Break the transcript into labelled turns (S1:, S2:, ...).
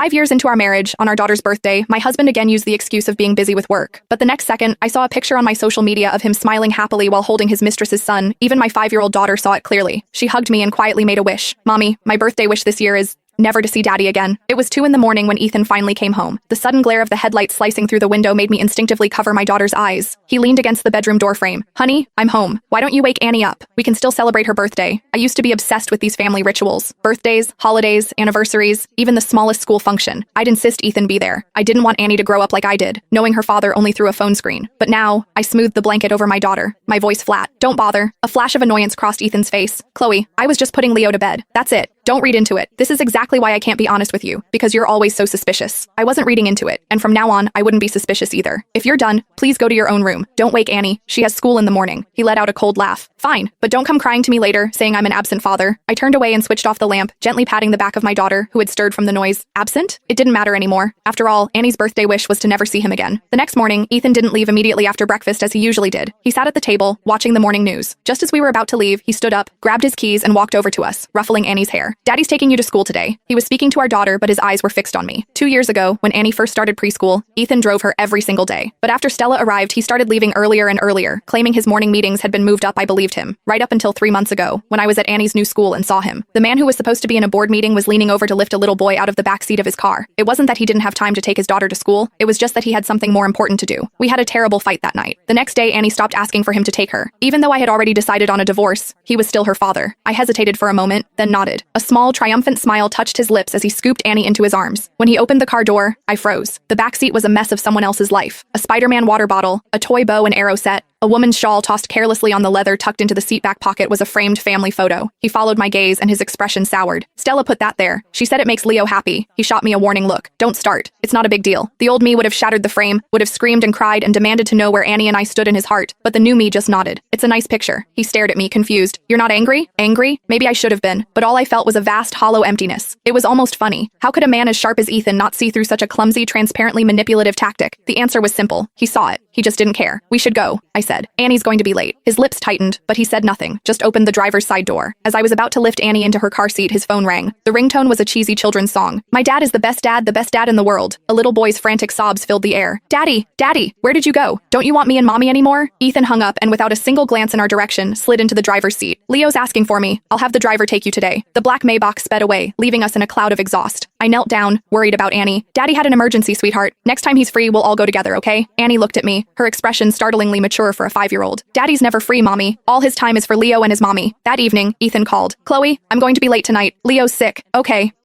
S1: 5 years into our marriage, on our daughter's birthday, my husband again used the excuse of being busy with work. But the next second, I saw a picture on my social media of him smiling happily while holding his mistress's son. Even my 5-year-old daughter saw it clearly. She hugged me and quietly made a wish. Mommy, my birthday wish this year is never to see Daddy again. It was 2 in the morning when Ethan finally came home. The sudden glare of the headlights slicing through the window made me instinctively cover my daughter's eyes. He leaned against the bedroom doorframe. Honey, I'm home. Why don't you wake Annie up? We can still celebrate her birthday. I used to be obsessed with these family rituals. Birthdays, holidays, anniversaries, even the smallest school function. I'd insist Ethan be there. I didn't want Annie to grow up like I did, knowing her father only through a phone screen. But now, I smoothed the blanket over my daughter, my voice flat. Don't bother. A flash of annoyance crossed Ethan's face. Chloe, I was just putting Leo to bed. That's it. Don't read into it. This is exactly why I can't be honest with you, because you're always so suspicious. I wasn't reading into it, and from now on, I wouldn't be suspicious either. If you're done, please go to your own room. Don't wake Annie. She has school in the morning. He let out a cold laugh. Fine, but don't come crying to me later, saying I'm an absent father. I turned away and switched off the lamp, gently patting the back of my daughter, who had stirred from the noise. Absent? It didn't matter anymore. After all, Annie's birthday wish was to never see him again. The next morning, Ethan didn't leave immediately after breakfast as he usually did. He sat at the table, watching the morning news. Just as we were about to leave, he stood up, grabbed his keys, and walked over to us, ruffling Annie's hair. Daddy's taking you to school today. He was speaking to our daughter, but his eyes were fixed on me. 2 years ago, when Annie first started preschool, Ethan drove her every single day. But after Stella arrived, he started leaving earlier and earlier, claiming his morning meetings had been moved up. I believed him. Right up until 3 months ago, when I was at Annie's new school and saw him. The man who was supposed to be in a board meeting was leaning over to lift a little boy out of the back seat of his car. It wasn't that he didn't have time to take his daughter to school, it was just that he had something more important to do. We had a terrible fight that night. The next day, Annie stopped asking for him to take her. Even though I had already decided on a divorce, he was still her father. I hesitated for a moment, then nodded. A small, triumphant smile touched his lips as he scooped Annie into his arms. When he opened the car door, I froze. The back seat was a mess of someone else's life. A Spider-Man water bottle, a toy bow and arrow set, a woman's shawl tossed carelessly on the leather tucked into the seat back pocket was a framed family photo. He followed my gaze and his expression soured. Stella put that there. She said it makes Leo happy. He shot me a warning look. Don't start. It's not a big deal. The old me would have shattered the frame, would have screamed and cried and demanded to know where Annie and I stood in his heart. But the new me just nodded. It's a nice picture. He stared at me, confused. You're not angry? Angry? Maybe I should have been. But all I felt was a vast, hollow emptiness. It was almost funny. How could a man as sharp as Ethan not see through such a clumsy, transparently manipulative tactic? The answer was simple. He saw it. He just didn't care. We should go, I said. Annie's going to be late. His lips tightened, but he said nothing, just opened the driver's side door. As I was about to lift Annie into her car seat, his phone rang. The ringtone was a cheesy children's song. My dad is the best dad in the world. A little boy's frantic sobs filled the air. Daddy, Daddy, where did you go? Don't you want me and Mommy anymore? Ethan hung up and without a single glance in our direction, slid into the driver's seat. Leo's asking for me. I'll have the driver take you today. The black Maybach sped away, leaving us in a cloud of exhaust. I knelt down, worried about Annie. Daddy had an emergency, sweetheart. Next time he's free, we'll all go together, okay? Annie looked at me, her expression startlingly mature for a 5-year-old. Daddy's never free, Mommy. All his time is for Leo and his mommy. That evening, Ethan called. Chloe, I'm going to be late tonight. Leo's sick. Okay.